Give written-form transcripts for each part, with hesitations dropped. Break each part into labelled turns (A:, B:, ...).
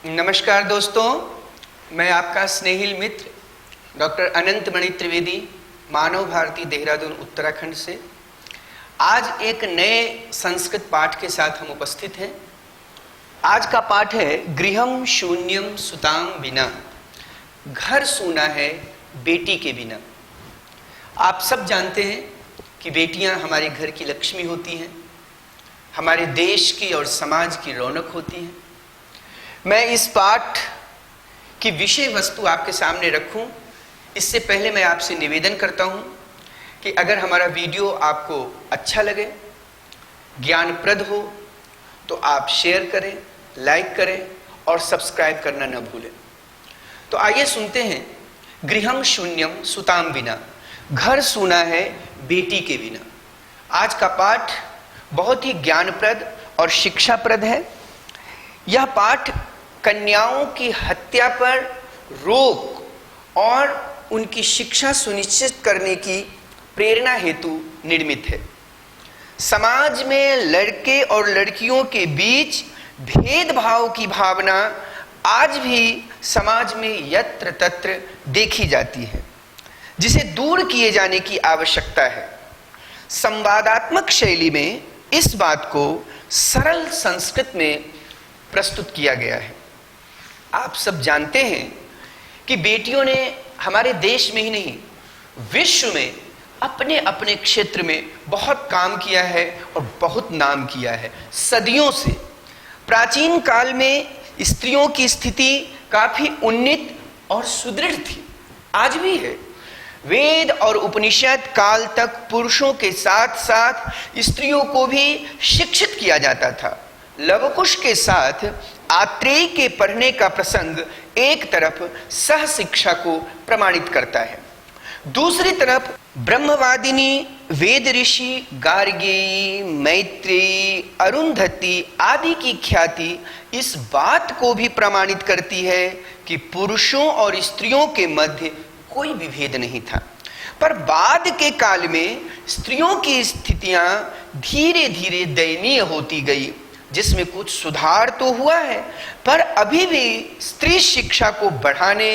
A: नमस्कार दोस्तों, मैं आपका स्नेहिल मित्र डॉक्टर अनंत मणि त्रिवेदी, मानव भारती, देहरादून, उत्तराखंड से आज एक नए संस्कृत पाठ के साथ हम उपस्थित हैं। आज का पाठ है गृहम शून्यम सुताम विना। घर सूना है बेटी के बिना। आप सब जानते हैं कि बेटियां हमारे घर की लक्ष्मी होती हैं, हमारे देश की और समाज की रौनक होती हैं। मैं इस पाठ की विषय वस्तु आपके सामने रखूं, इससे पहले मैं आपसे निवेदन करता हूं कि अगर हमारा वीडियो आपको अच्छा लगे, ज्ञानप्रद हो, तो आप शेयर करें, लाइक करें और सब्सक्राइब करना न भूलें। तो आइए सुनते हैं। गृहम शून्यम सुताम बिना। घर सूना है बेटी के बिना। आज का पाठ बहुत ही ज्ञानप्रद और शिक्षाप्रद है। यह पाठ कन्याओं की हत्या पर रोक और उनकी शिक्षा सुनिश्चित करने की प्रेरणा हेतु निर्मित है। समाज में लड़के और लड़कियों के बीच भेदभाव की भावना आज भी समाज में यत्र तत्र देखी जाती है, जिसे दूर किए जाने की आवश्यकता है। संवादात्मक शैली में इस बात को सरल संस्कृत में प्रस्तुत किया गया है। आप सब जानते हैं कि बेटियों ने हमारे देश में ही नहीं, विश्व में अपने अपने क्षेत्र में बहुत काम किया है और बहुत नाम किया है। सदियों से प्राचीन काल में स्त्रियों की स्थिति काफी उन्नत और सुदृढ़ थी, आज भी है। वेद और उपनिषद काल तक पुरुषों के साथ साथ स्त्रियों को भी शिक्षित किया जाता था। लवकुश के साथ आत्रेय के पढ़ने का प्रसंग एक तरफ सह शिक्षा को प्रमाणित करता है, दूसरी तरफ ब्रह्मवादिनी वेद ऋषि गार्गेयी, मैत्रेयी, अरुंधति आदि की ख्याति इस बात को भी प्रमाणित करती है कि पुरुषों और स्त्रियों के मध्य कोई भी भेद नहीं था। पर बाद के काल में स्त्रियों की स्थितियां धीरे धीरे दयनीय होती गई, जिसमें कुछ सुधार तो हुआ है, पर अभी भी स्त्री शिक्षा को बढ़ाने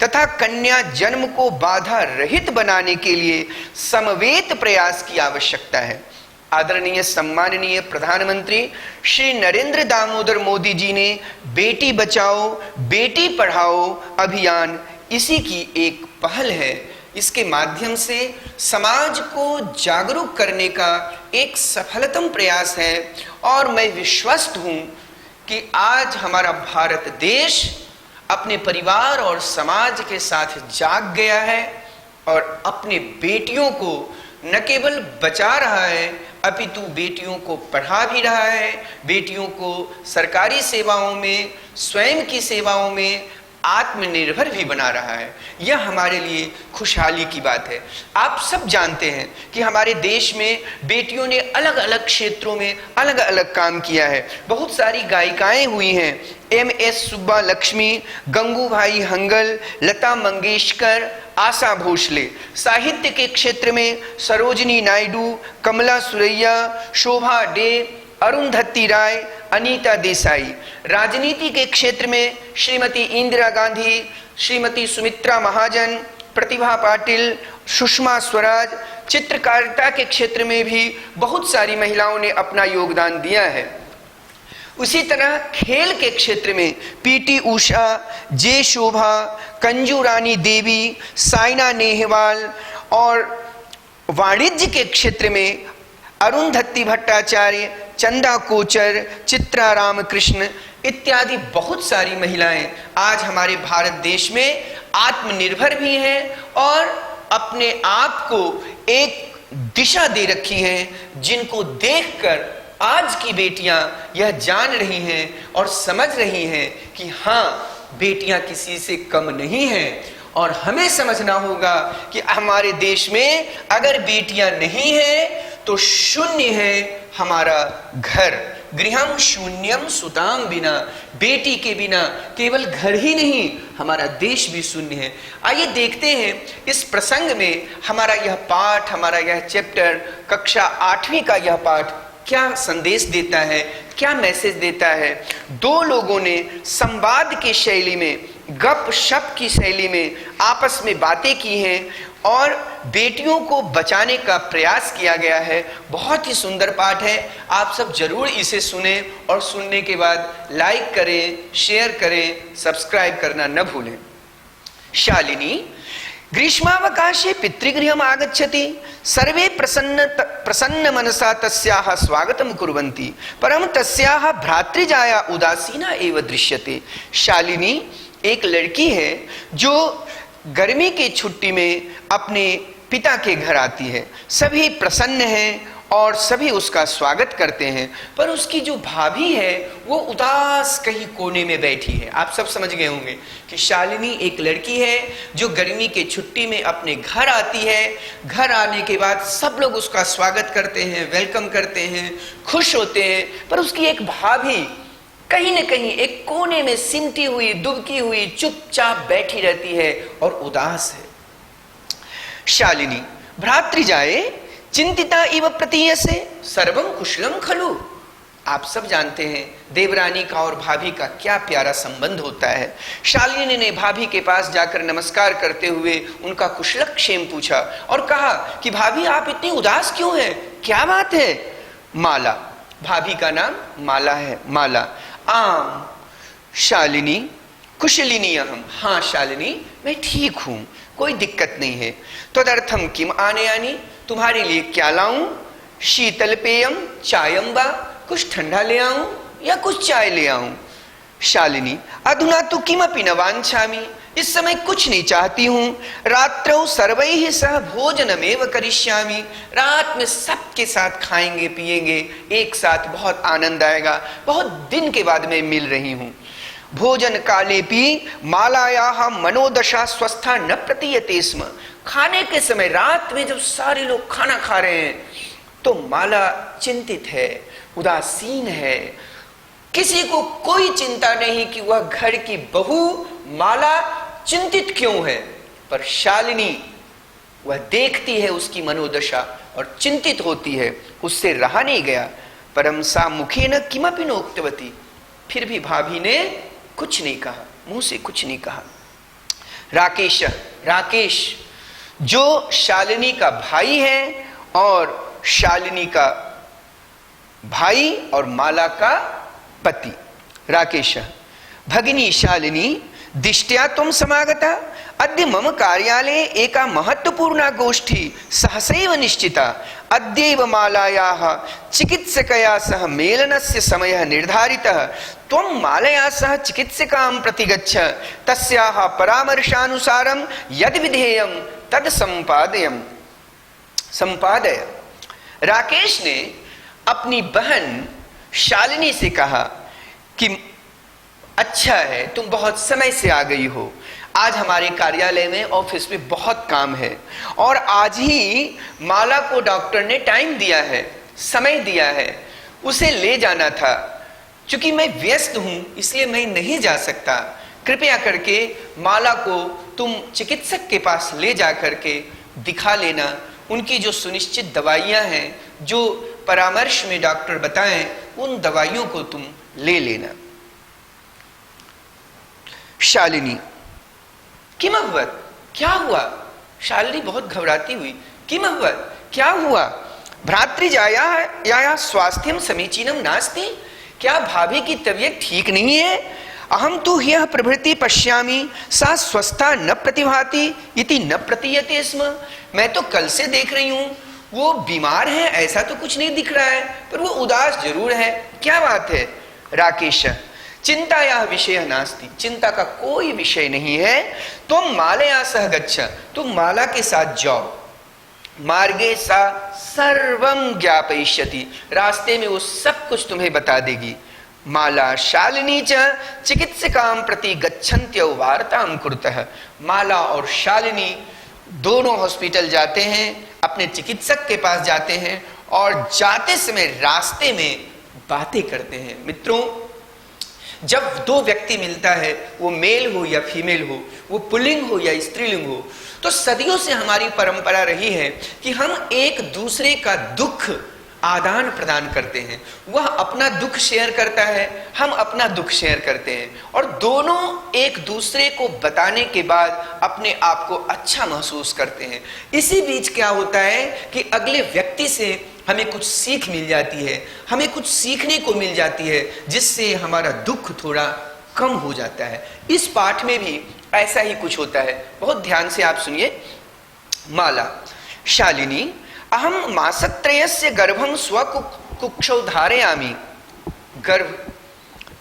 A: तथा कन्या जन्म को बाधा रहित बनाने के लिए समवेत प्रयास की आवश्यकता है। आदरणीय सम्माननीय प्रधानमंत्री श्री नरेंद्र दामोदर मोदी जी ने बेटी बचाओ बेटी पढ़ाओ अभियान इसी की एक पहल है। इसके माध्यम से समाज को जागरूक करने का एक सफलतम प्रयास है और मैं विश्वस्त हूं कि आज हमारा भारत देश अपने परिवार और समाज के साथ जाग गया है और अपने बेटियों को न केवल बचा रहा है, अपितु बेटियों को पढ़ा भी रहा है, बेटियों को सरकारी सेवाओं में, स्वयं की सेवाओं में आत्मनिर्भर भी बना रहा है। यह हमारे लिए खुशहाली की बात है। आप सब जानते हैं कि हमारे देश में बेटियों ने अलग अलग क्षेत्रों में अलग अलग काम किया है। बहुत सारी गायिकाएं हुई हैं। MS सुब्बा लक्ष्मी, गंगूभाई हंगल, लता मंगेशकर, आशा भोसले। साहित्य के क्षेत्र में सरोजिनी नायडू, कमला सुरैया, शोभा डे, अरुंधति राय, अनीता देसाई। राजनीति के क्षेत्र में श्रीमती इंदिरा गांधी, श्रीमती सुमित्रा महाजन, प्रतिभा पाटिल, सुषमा स्वराज। चित्रकारिता के क्षेत्र में भी बहुत सारी महिलाओं ने अपना योगदान दिया है। उसी तरह खेल के क्षेत्र में PT उषा, जे शोभा, कंजू रानी देवी, साइना नेहवाल और वाणिज्य के क्षेत्र में अरुंधति भट्टाचार्य, चंदा कोचर, चित्रा रामकृष्ण इत्यादि बहुत सारी महिलाएं आज हमारे भारत देश में आत्मनिर्भर भी हैं और अपने आप को एक दिशा दे रखी है, जिनको देखकर आज की बेटियां यह जान रही हैं और समझ रही हैं कि हाँ, बेटियां किसी से कम नहीं हैं। और हमें समझना होगा कि हमारे देश में अगर बेटियां नहीं हैं तो शून्य है हमारा घर। गृहम शून्यम सुताम बिना। बेटी के बिना केवल घर ही नहीं, हमारा देश भी शून्य है। आइए देखते हैं इस प्रसंग में हमारा यह पाठ, हमारा यह चैप्टर, कक्षा 8वीं का यह पाठ क्या संदेश देता है, क्या मैसेज देता है। दो लोगों ने संवाद की शैली में, गप शप की शैली में आपस में बातें की हैं और बेटियों को बचाने का प्रयास किया गया है। बहुत ही सुंदर पाठ है, आप सब जरूर इसे सुने और सुनने के बाद लाइक करें, शेयर करें, सब्सक्राइब करना न भूलें। शालिनी ग्रीष्मावकाशे पितृगृहम् आगच्छति, सर्वे प्रसन्न मनसा तस्याः स्वागतं कुर्वन्ति, परं तस्याः भ्रातृजाया उदासीना एव दृश्यते। शालिनी एक लड़की है जो गर्मी की छुट्टी में अपने पिता के घर आती है। सभी प्रसन्न हैं और सभी उसका स्वागत करते हैं, पर उसकी जो भाभी है वो उदास कहीं कोने में बैठी है। आप सब समझ गए होंगे कि शालिनी एक लड़की है जो गर्मी के छुट्टी में अपने घर आती है। घर आने के बाद सब लोग उसका स्वागत करते हैं, वेलकम करते हैं, खुश होते हैं, पर उसकी एक भाभी कहीं न कहीं एक कोने में सिमटी हुई, दुबकी हुई, चुपचाप बैठी रहती है और उदास है। शालिनी भ्रातृजाए चिंतिता इव प्रतीयसे सर्वं कुशलम खलु। आप सब जानते हैं देवरानी का और भाभी का क्या प्यारा संबंध होता है। शालिनी ने भाभी के पास जाकर नमस्कार करते हुए उनका कुशलक्षेम पूछा और कहा कि भाभी आप इतनी उदास क्यों हैं, क्या बात है। माला, भाभी का नाम माला है। माला आम शालिनी कुशलिनी अहम। हाँ शालिनी मैं ठीक हूं, कोई दिक्कत नहीं है। तदर्थम किम आनयानि, तुम्हारे लिए क्या लाऊं। शीतल पेयम चायम वा, कुछ ठंडा ले आऊं या कुछ चाय ले आऊं। शालिनी अधुना तो किमपि न वांछामि, इस समय कुछ नहीं चाहती हूं। रात्रौ सर्वैः सह भोजनमेव करिष्यामि, रात में सबके साथ खाएंगे पिएंगे एक साथ, बहुत आनंद आएगा, बहुत दिन के बाद मैं मिल रही हूं। भोजन कालेपि मालायाः मनोदशा स्वस्था न प्रतीयते स्म। खाने के समय रात में जब सारे लोग खाना खा रहे हैं तो माला चिंतित है, उदासीन है। किसी को कोई चिंता नहीं कि वह घर की बहू माला चिंतित क्यों है, पर शालिनी वह देखती है उसकी मनोदशा और चिंतित होती है। उससे रहा नहीं गया। परम सा मुखेन किमपि न उक्तवती, फिर भी भाभी ने कुछ नहीं कहा, मुंह से कुछ नहीं कहा। राकेश, राकेश जो शालिनी का भाई है और शालिनी का भाई और माला का पति। राकेश भगिनी शालिनी दिष्ट्या तुम समागता, अद्य मम कार्यालये एका महत्वपूर्णा गोष्ठी सहसैव निश्चिता। अद्यैव मालायाः चिकित्सकया सह मेलनस्य समयः निर्धारितः। त्वं मालया सह चिकित्सकां प्रति गच्छ, तस्याः परामर्शानुसारं यद् विधेयं तद संपादय। राकेश ने अपनी बहन शालिनी से कहा कि अच्छा है तुम बहुत समय से आ गई हो, आज हमारे कार्यालय में ऑफिस में बहुत काम है और आज ही माला को डॉक्टर ने टाइम दिया है, समय दिया है, उसे ले जाना था। चूंकि मैं व्यस्त हूं इसलिए मैं नहीं जा सकता, कृपया करके माला को तुम चिकित्सक के पास ले जा करके दिखा लेना। उनकी जो सुनिश्चित दवाइयां हैं, जो परामर्श में डॉक्टर बताएं, उन दवाइयों को तुम ले लेना। शालिनी किमभवत्, क्या हुआ। शालिनी बहुत घबराती हुई, किमभवत् क्या हुआ। भ्रातृजाया स्वास्थ्यम समीचीनम नास्ति, क्या भाभी की तबीयत ठीक नहीं है। अहम तो ह्यः प्रभृति पश्यामि सा स्वस्था न प्रतिभाति इति न प्रतीयते स्म। मैं तो कल से देख रही हूं वो बीमार है, ऐसा तो कुछ नहीं दिख रहा है, पर वो उदास जरूर है, क्या बात है। राकेश चिंतायाः विषयः नास्ति, चिंता का कोई विषय नहीं है। तुम मालया सह गच्छ, तुम माला के साथ जाओ। मार्गे सा सर्वं ज्ञापयिष्यति, रास्ते में वो सब कुछ तुम्हें बता देगी। माला शालिनी च चिकित्सकां प्रति गच्छन्त्यौ वार्तां कुरुतः। माला और शालिनी दोनों हॉस्पिटल जाते हैं, अपने चिकित्सक के पास जाते हैं और जाते समय रास्ते में बातें करते हैं। मित्रों, जब दो व्यक्ति मिलता है, वो मेल हो या फीमेल हो, वो पुल्लिंग हो या स्त्रीलिंग हो, तो सदियों से हमारी परंपरा रही है कि हम एक दूसरे का दुख आदान प्रदान करते हैं। वह अपना दुख शेयर करता है, हम अपना दुख शेयर करते हैं, और दोनों एक दूसरे को बताने के बाद अपने आप को अच्छा महसूस करते हैं। इसी बीच क्या होता है कि अगले व्यक्ति से हमें कुछ सीख मिल जाती है, हमें कुछ सीखने को मिल जाती है, जिससे हमारा दुख थोड़ा कम हो जाता है। इस पाठ में भी ऐसा ही कुछ होता है, बहुत ध्यान से आप सुनिए। माला, शालिनी अहम मासत्रयस्य गर्भम स्वकुक्षौ धारयामि। गर्भ,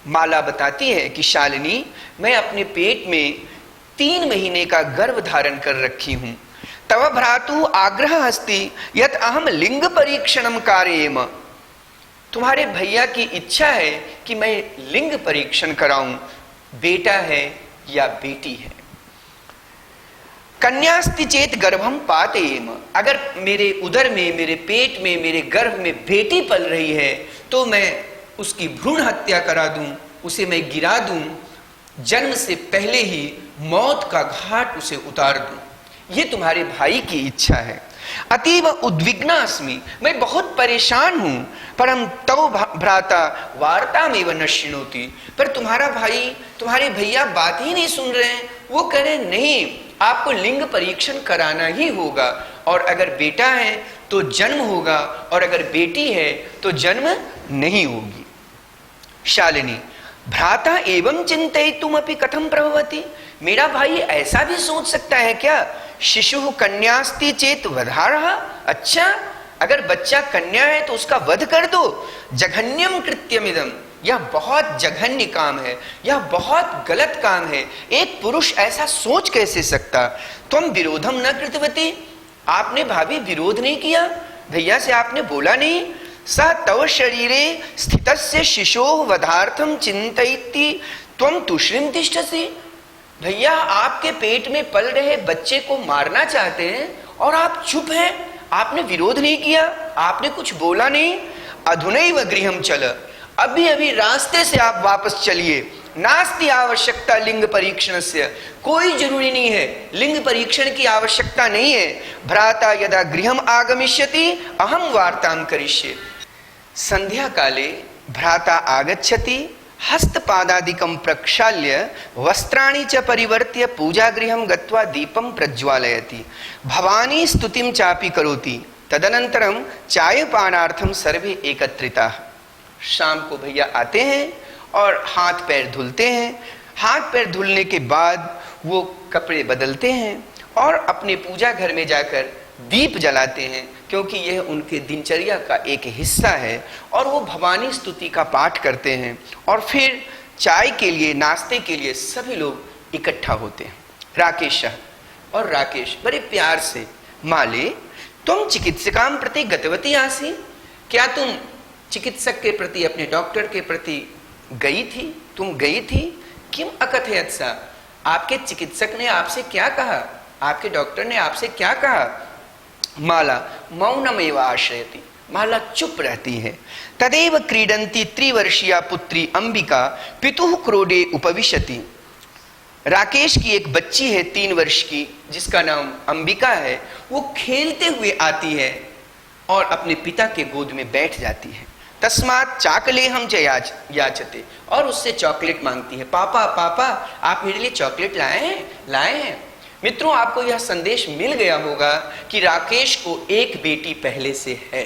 A: माला बताती है कि शालिनी मैं अपने पेट में 3 महीने का गर्भ धारण कर रखी हूं। तव भ्रातु आग्रह अस्ति यत अहम लिंग परीक्षणम कारयेम। तुम्हारे भैया की इच्छा है कि मैं लिंग परीक्षण कराऊं, बेटा है या बेटी है। कन्यास्ति चेत गर्भम पातेयेम। अगर मेरे उदर में, मेरे पेट में, मेरे गर्भ में बेटी पल रही है तो मैं उसकी भ्रूण हत्या करा दूं, उसे मैं गिरा दूं, जन्म से पहले ही मौत का घाट उसे उतार दूं। ये तुम्हारे भाई की इच्छा है। अतीव उद्विग्ना अस्मि, मैं बहुत परेशान हूं। परम तव भ्राता वार्तामेव न शृणोति। पर तुम्हारा भाई, तुम्हारे भैया बात ही नहीं सुन रहे हैं। वो कह रहे नहीं, आपको लिंग परीक्षण कराना ही होगा, और अगर बेटा है तो जन्म होगा, और अगर बेटी है तो जन्म नहीं होगी। शालिनी, भ्राता एवं चिंतयितुमपि कथम प्रभवति। मेरा भाई ऐसा भी सोच सकता है क्या? शिशु कन्यास्ति चेत वधारः। अच्छा, अगर बच्चा कन्या है तो उसका वध कर दो। जघन्यम कृत्यमिदम, यह बहुत जघन्य काम है, यह बहुत गलत काम है। एक पुरुष ऐसा सोच कैसे सकता? तुम विरोधम न कृतवती, आपने भाभी विरोध नहीं किया, भैया से आपने बोला नहीं। स तव शरीरे स्थितस्य शिशोः वधार्थम चिंतयति त्वं तुष्णीं तिष्ठसि। भैया आपके पेट में पल रहे बच्चे को मारना चाहते हैं और आप चुप हैं, आपने विरोध नहीं किया, आपने कुछ बोला नहीं। अधुनैव गृहं चल, अभी अभी रास्ते से आप वापस चलिए। नास्ति आवश्यकता लिंग परीक्षणस्य, कोई जरूरी नहीं है, लिंग परीक्षण की आवश्यकता नहीं है। भ्राता यदा गृहम आगमिष्यति अहम वार्तां करिष्ये। संध्या काले भ्राता आगच्छति, हस्तपादादिकं प्रक्षाल्य वस्त्राणि च परिवर्त्य पूजागृहं गत्वा दीपं प्रज्वालयति। भवानी स्तुतिं चापि करोति। तदनन्तरं चायपानार्थं सर्वे एकत्रिताः। शाम को भैया आते हैं और हाथ पैर धुलते हैं। हाथ पैर धुलने के बाद वो कपड़े बदलते हैं और अपने पूजा घर में जाकर दीप जलाते हैं, क्योंकि यह उनके दिनचर्या का एक हिस्सा है। और वो भवानी स्तुति का पाठ करते हैं और फिर चाय के लिए, नाश्ते के लिए सभी लोग इकट्ठा होते हैं। राकेश और राकेश बड़े प्यार से, माले तुम चिकित्सकां प्रति गतवती आसी, क्या तुम चिकित्सक के प्रति, अपने डॉक्टर के प्रति गई थी? तुम गई थी? किम अकथयत सा, आपके चिकित्सक ने आपसे क्या कहा, आपके डॉक्टर ने आपसे क्या कहा? माला मौनमेव आश्रयति, माला चुप रहती है। तदेव क्रीडन्ती त्रिवर्षीया पुत्री अंबिका पितुः क्रोडे उपविशति। राकेश की एक बच्ची है 3 वर्ष की, जिसका नाम अंबिका है। वो खेलते हुए आती है और अपने पिता के गोद में बैठ जाती है। तस्मात् चाकलेहं च याचते, और उससे चॉकलेट मांगती है। पापा पापा आप मेरे लिए चॉकलेट लाए हैं। मित्रों, आपको यह संदेश मिल गया होगा कि राकेश को एक बेटी पहले से है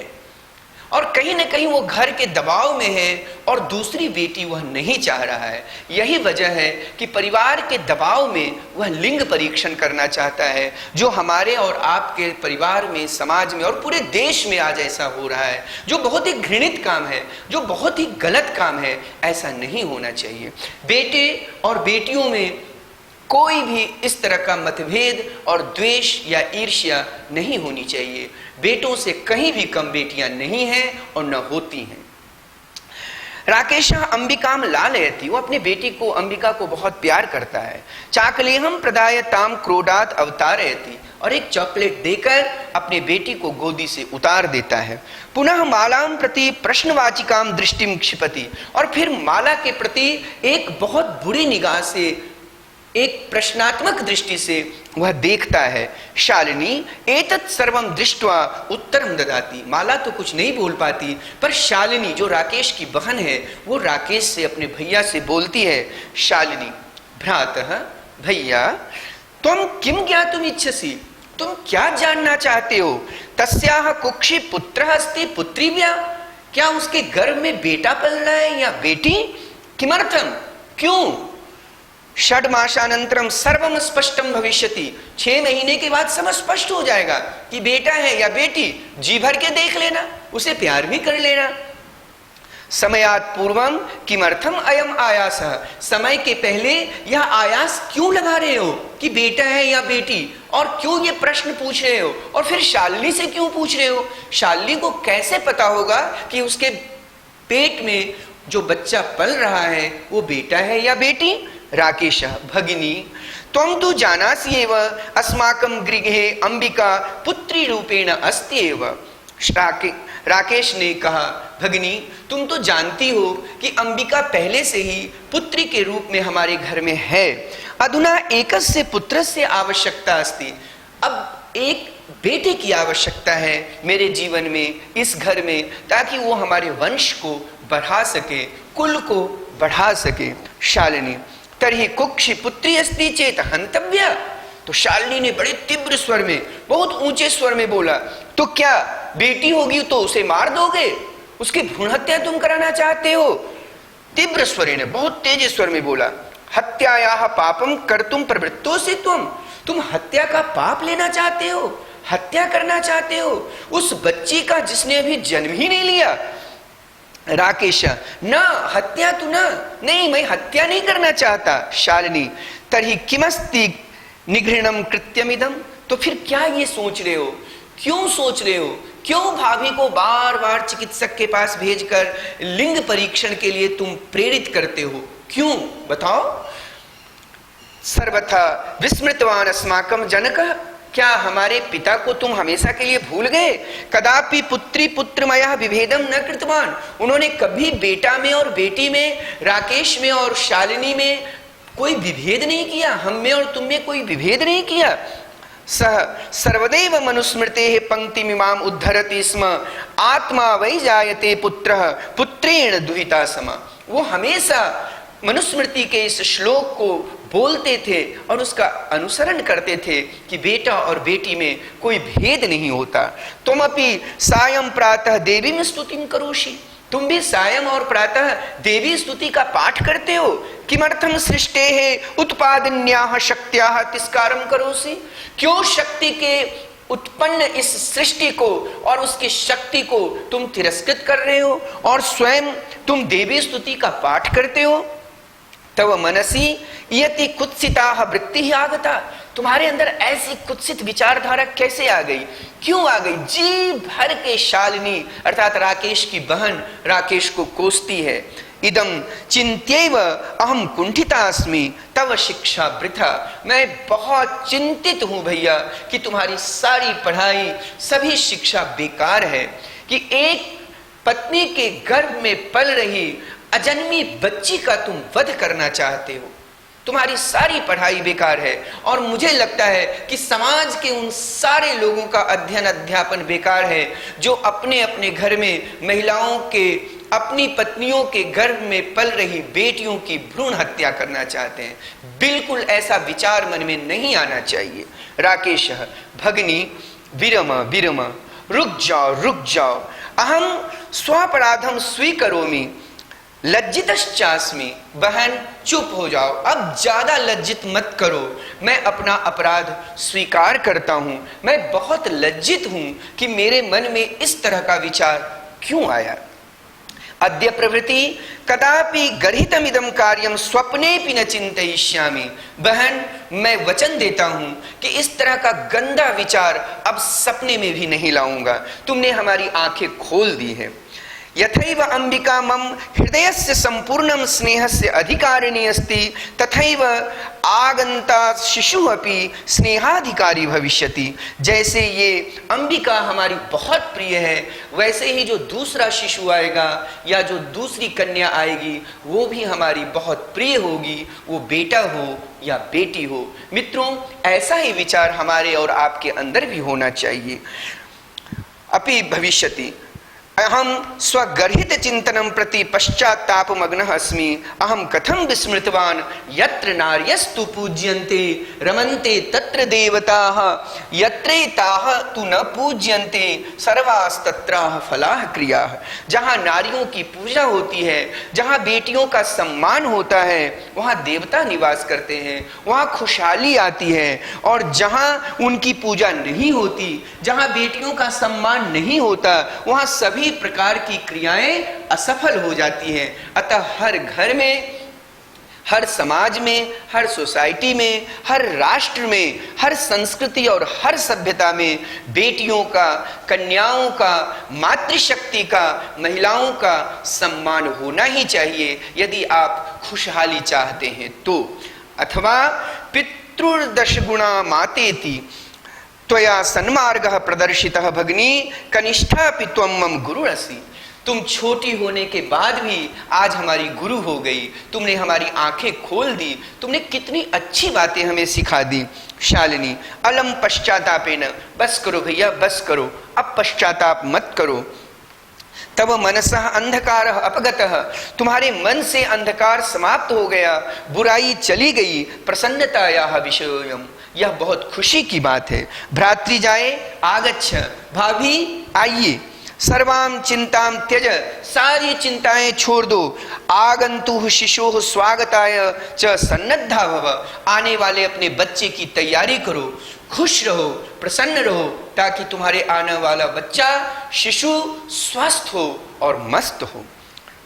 A: और कहीं ना कहीं वो घर के दबाव में है और दूसरी बेटी वह नहीं चाह रहा है। यही वजह है कि परिवार के दबाव में वह लिंग परीक्षण करना चाहता है, जो हमारे और आपके परिवार में, समाज में और पूरे देश में आज ऐसा हो रहा है, जो बहुत ही घृणित काम है, जो बहुत ही गलत काम है। ऐसा नहीं होना चाहिए। बेटे और बेटियों में कोई भी इस तरह का मतभेद और द्वेष या ईर्ष्या नहीं होनी चाहिए। बेटों से कहीं भी कम बेटियां नहीं हैं और न होती हैं। राकेश अंबिकाम लालयति, वो अपनी बेटी को, अंबिका को बहुत प्यार करता है। चाकलेहम प्रदाय ताम क्रोडात अवतारयति, और एक चॉकलेट देकर अपने बेटी को गोदी से उतार देता है। पुनः मालाम प्रति प्रश्नवाचिकाम दृष्टिम क्षिपति, और फिर माला के प्रति एक बहुत बुरी निगाह से, एक प्रश्नात्मक दृष्टि से वह देखता है। शालिनी एतत् सर्वम दृष्ट्वा उत्तरम ददाती। माला तो कुछ नहीं बोल पाती, पर शालिनी जो राकेश की बहन है वो राकेश से, अपने भैया से बोलती है। शालिनी भ्रातः, भैया त्वं किं ज्ञातुम इच्छसि, तुम क्या जानना चाहते हो। तस्याः कुक्षि पुत्रः अस्ति पुत्री व्या, क्या उसके गर्भ में बेटा पल रहा है या बेटी। किमर्थम, क्यों। षड्मासानंतरम सर्वम स्पष्टम भविष्यति, 6 महीने के बाद सब स्पष्ट हो जाएगा कि बेटा है या बेटी। जी भर के देख लेना, उसे प्यार भी कर लेना। समयात् पूर्वम किमर्थम अयम आयास, समय के पहले यह आयास क्यों लगा रहे हो कि बेटा है या बेटी, और क्यों ये प्रश्न पूछ रहे हो, और फिर शालिनी से क्यों पूछ रहे हो। शालिनी को कैसे पता होगा कि उसके पेट में जो बच्चा पल रहा है वो बेटा है या बेटी। राकेश भगिनी त्वं तु जानासि एव अस्माकं गृहे अंबिका पुत्री रूपेण अस्ति एव। राकेश ने कहा, भगिनी तुम तो जानती हो कि अंबिका पहले से ही पुत्री के रूप में हमारे घर में है। अधुना एकस्य पुत्रस्य आवश्यकता अस्ति, अब एक बेटे की आवश्यकता है मेरे जीवन में, इस घर में, ताकि वो हमारे वंश को बढ़ा सके, कुल को बढ़ा सके। शालिनी तर्हि कुक्षि पुत्री अस्ति चेत हंतव्या। तो शालिनी ने बड़े तीव्र स्वर में, बहुत ऊंचे स्वर में बोला, तो क्या बेटी होगी तो उसे मार दोगे, उसकी भ्रूण हत्या तुम कराना चाहते हो। तीव्र स्वर ने, बहुत तेज स्वर में बोला, हत्यायाः पापम कर्तुम प्रवृत्तोसि तुम हत्या का पाप लेना चाहते हो, हत्या करना चाहते हो उस बच्ची का जिसने अभी जन्म ही नहीं लिया। राकेश न हत्या तो नहीं, मैं हत्या नहीं करना चाहता। शालिनी तर्हि किमस्ति निगृणम कृत्यमिदम, तो फिर क्या ये सोच रहे हो, क्यों सोच रहे हो, क्यों भाभी को बार बार चिकित्सक के पास भेजकर लिंग परीक्षण के लिए तुम प्रेरित करते हो, क्यों बताओ। सर्वथा विस्मृतवान अस्माकं जनकः, क्या हमारे पिता को तुम हमेशा के लिए भूल गए। कदापि पुत्री पुत्रमयः विभेदम न कृतवान, उन्होंने कभी बेटा में और बेटी में, राकेश में और शालिनी में कोई विभेद नहीं किया, हम में और तुम में कोई विभेद नहीं किया। सह सर्वदैव मनुस्मृतेः पंक्तिमिमाम उद्धरति स्म, आत्मा वै जायते पुत्रः पुत्रेण दुहिता सम। वो हमेशा मनुस्मृति के इस श्लोक को बोलते थे और उसका अनुसरण करते थे कि बेटा और बेटी में कोई भेद नहीं होता। तुम अपि सायं प्रातः देवी में स्तुतिं करोषि, तुम भी सायं और प्रातः देवी स्तुति का पाठ करते हो। किमर्थम सृष्टेः उत्पादन्याः शक्त्याः तिस्कारं करोषि, क्यों शक्ति के उत्पन्न इस सृष्टि को और उसकी शक्ति को तुम तिरस्कृत कर रहे हो और स्वयं तुम देवी स्तुति का पाठ करते हो। तव मनसी यति कुत्सिताः वृत्तिः आगता, तुम्हारे अंदर ऐसी कुत्सित विचारधारा कैसे आ गई, क्यों आ गई। जी भर के शालिनी अर्थात राकेश की बहन राकेश को कोसती है। इदम चिंत्यैव अहम कुंठिता अस्मि तव शिक्षा वृथा, मैं बहुत चिंतित हूं भैया कि तुम्हारी सारी पढ़ाई सभी शिक्षा बेकार है, कि एक पत्नी के गर्भ में पल रही अजन्मी बच्ची का तुम वध करना चाहते हो, तुम्हारी सारी पढ़ाई बेकार है। और मुझे लगता है कि समाज के उन सारे लोगों का अध्ययन अध्यापन बेकार है जो अपने अपने घर में महिलाओं के, अपनी पत्नियों के गर्भ में पल रही बेटियों की भ्रूण हत्या करना चाहते हैं। बिल्कुल ऐसा विचार मन में नहीं आना चाहिए। राकेश भगिनी विरम विरम, रुक जाओ, अहम स्वापराधम स्वीकरोमि लज्जितश्चास्मि। बहन चुप हो जाओ, अब ज्यादा लज्जित मत करो, मैं अपना अपराध स्वीकार करता हूं, मैं बहुत लज्जित हूं कि मेरे मन में इस तरह का विचार क्यों आया। अद्य प्रवृत्ति कदापि गर्हितमिदं कार्यम स्वप्नेपि न चिंतयिष्यामि। बहन मैं वचन देता हूं कि इस तरह का गंदा विचार अब सपने में भी नहीं लाऊंगा। तुमने हमारी आंखें खोल दी है। यथैव अंबिका मम हृदयस्य संपूर्णं स्नेहस्य अधिकारिणी अस्ति तथैव आगंता शिशु अपि स्नेहाधिकारी भविष्यति। जैसे ये अंबिका हमारी बहुत प्रिय है, वैसे ही जो दूसरा शिशु आएगा या जो दूसरी कन्या आएगी वो भी हमारी बहुत प्रिय होगी, वो बेटा हो या बेटी हो। मित्रों, ऐसा ही विचार हमारे और आपके अंदर भी होना चाहिए। अपि भविष्यति अहम स्वगर्हित चिंतनं प्रति पश्चात्तापमग्नः अस्मि। अहम कथं विस्मृतवान् यत्र नार्यस्तु पूज्यन्ते रमन्ते तत्र देवताः यत्रैताः तु न पूज्यन्ते सर्वास्तत्राः फलाः क्रियाः। जहाँ नारियों की पूजा होती है, जहाँ बेटियों का सम्मान होता है, वहाँ देवता निवास करते हैं, वहाँ खुशहाली आती है। और जहाँ उनकी पूजा नहीं होती, जहाँ बेटियों का सम्मान नहीं होता, वहाँ सभी प्रकार की क्रियाएं असफल हो जाती हैं। अतः हर घर में, हर समाज में, हर सोसाइटी में, हर राष्ट्र में, हर संस्कृति और हर सभ्यता में बेटियों का, कन्याओं का, मातृशक्ति का, महिलाओं का सम्मान होना ही चाहिए यदि आप खुशहाली चाहते हैं तो। अथवा पितृदश गुणा मातेति त्वया सन्मार्गः प्रदर्शितः भगिनी कनिष्ठापि त्वं मम गुरुरसि। तुम छोटी होने के बाद भी आज हमारी गुरु हो गई, तुमने हमारी आंखें खोल दी, तुमने कितनी अच्छी बातें हमें सिखा दी। शालिनी अलम पश्चातापेन, बस करो भैया, बस करो, अब पश्चाताप मत करो। तब मनसः अंधकारः अपगतः, तुम्हारे मन से अंधकार समाप्त हो गया, बुराई चली गई। प्रसन्नतायाः विषयोऽयम्, यह बहुत खुशी की बात है। भ्रातृ जाए आगच्छ, भाभी आइए। सर्वां चिंतां त्यज, सारी चिंताएं छोड़ दो। आगंतुः शिशोः स्वागताय च सन्नद्धा भव, आने वाले अपने बच्चे की तैयारी करो, खुश रहो, प्रसन्न रहो, ताकि तुम्हारे आने वाला बच्चा शिशु स्वस्थ हो और मस्त हो।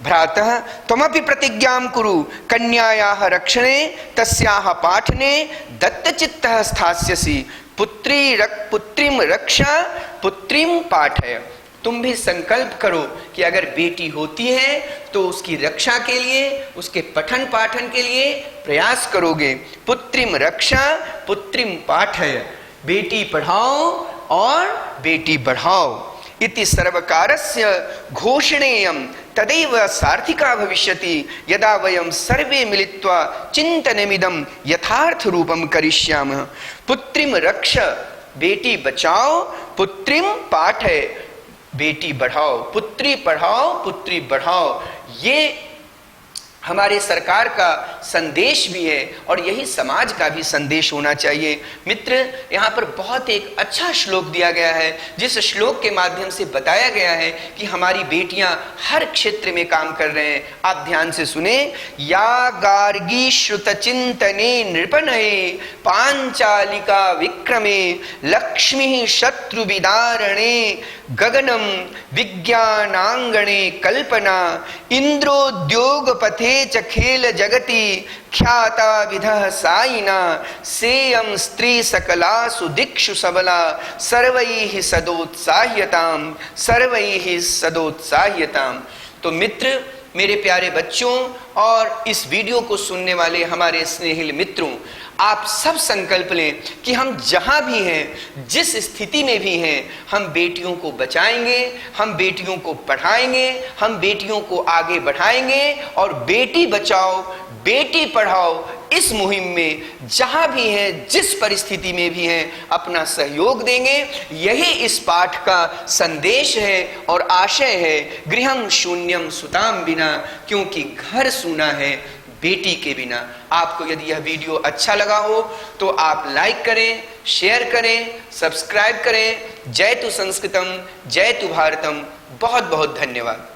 A: भ्रातः त्वमपि प्रतिज्ञां कुरु कन्यायाः रक्षणे तस्याः पाठने दत्तचित्तः स्थास्यसि। पुत्रीं रक्षा पुत्रीं पाठय। तुम भी संकल्प करो कि अगर बेटी होती है तो उसकी रक्षा के लिए, उसके पठन पाठन के लिए प्रयास करोगे। पुत्रीं रक्षा पुत्रीं पाठय, बेटी पढ़ाओ और बेटी बढ़ाओ। इति सर्वकारस्य घोषणेयं तदैव सार्थिका भविष्यति यदा वयं सर्वे मिलित्वा चिन्तनमिदं यथार्थ रूपं करिष्यामः। पुत्रीं रक्ष, बेटी बचाओ, पुत्रीं पाठय, बेटी बढ़ाओ। पुत्री पढ़ाओ, पुत्री बढ़ाओ, ये हमारे सरकार का संदेश भी है और यही समाज का भी संदेश होना चाहिए। मित्र, यहाँ पर बहुत एक अच्छा श्लोक दिया गया है, जिस श्लोक के माध्यम से बताया गया है कि हमारी बेटियां हर क्षेत्र में काम कर रहे हैं। आप ध्यान से सुने। या गार्गी श्रुत चिंतने नृपनये पांचालिका विक्रमे लक्ष्मी शत्रु विदारणे गगनम विज्ञानांगणे कल्पना इंद्रोद्योग पथे च खेल जगति ख्याता विधः साइना सेयं स्त्री सकलासु दिक्षु सबला सर्वैः सदोत्साह्यताम, सर्वैः सदोत्साह्यताम। तो मित्र, मेरे प्यारे बच्चों और इस वीडियो को सुनने वाले हमारे स्नेहिल मित्रों, आप सब संकल्प लें कि हम जहां भी हैं, जिस स्थिति में भी हैं, हम बेटियों को बचाएंगे, हम बेटियों को पढ़ाएंगे, हम बेटियों को आगे बढ़ाएंगे और बेटी बचाओ बेटी पढ़ाओ इस मुहिम में जहां भी हैं, जिस परिस्थिति में भी हैं, अपना सहयोग देंगे। यही इस पाठ का संदेश है और आशय है। गृहं शून्यं सुतां बिना, क्योंकि घर सूना है बेटी के बिना। आपको यदि यह वीडियो अच्छा लगा हो तो आप लाइक करें, शेयर करें, सब्सक्राइब करें। जय तु संस्कृतम, जय तु भारतम। बहुत बहुत धन्यवाद।